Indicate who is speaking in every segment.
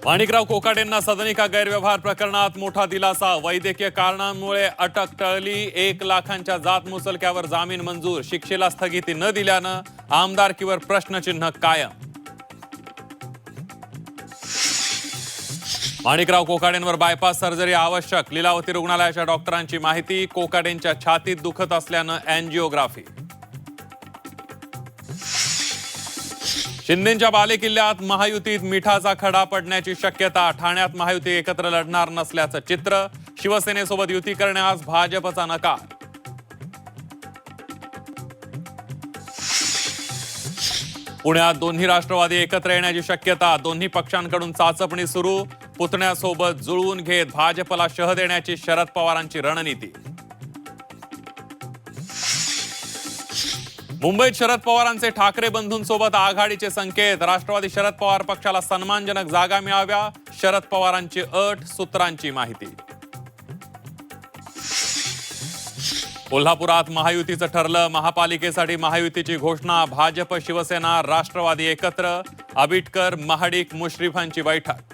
Speaker 1: माणिकराव कोकाटेंना सदनिका गैरव्यवहार प्रकरणात मोठा दिलासा। वैद्यकीय कारणांमुळे अटक टळली। 1 लाखांच्या जात मुचलक्यावर जामीन मंजूर। शिक्षेला स्थगिती न दिल्यानं आमदारकीवर प्रश्नचिन्ह कायम। माणिकराव कोकाटेंवर बायपास सर्जरी आवश्यक। लीलावती रुग्णालयाच्या डॉक्टरांची माहिती। कोकाटेंच्या छातीत दुखत असल्यानं अँजिओग्राफी। शिंदेंच्या बालेकिल्ल्यात महायुतीत मिठाचा खडा पडण्याची शक्यता। ठाण्यात महायुती एकत्र लढणार नसल्याचं चित्र। शिवसेनेसोबत युती करण्यास भाजपचा नकार। पुण्यात दोन्ही राष्ट्रवादी एकत्र येण्याची शक्यता। दोन्ही पक्षांकडून चाचपणी सुरू। पुतण्यासोबत जुळवून घेत भाजपला शह देण्याची शरद पवारांची रणनीती। मुंबईत शरद पवारांचे ठाकरे बंधूंसोबत आघाडीचे संकेत। राष्ट्रवादी शरद पवार पक्षाला सन्मानजनक जागा मिळाव्या, शरद पवारांची अट। सूत्रांची माहिती। कोल्हापुरात महायुतीचं ठरलं। महापालिकेसाठी महायुतीची घोषणा। भाजप, शिवसेना, राष्ट्रवादी एकत्र। आबिटकर, महाडिक, मुश्रीफांची बैठक।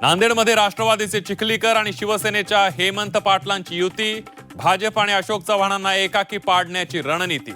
Speaker 1: नांदेडमध्ये राष्ट्रवादीचे चिखलीकर आणि शिवसेनेच्या हेमंत पाटलांची युती। भाजप आणि अशोक चव्हाणांना एकाकी पाडण्याची रणनीती।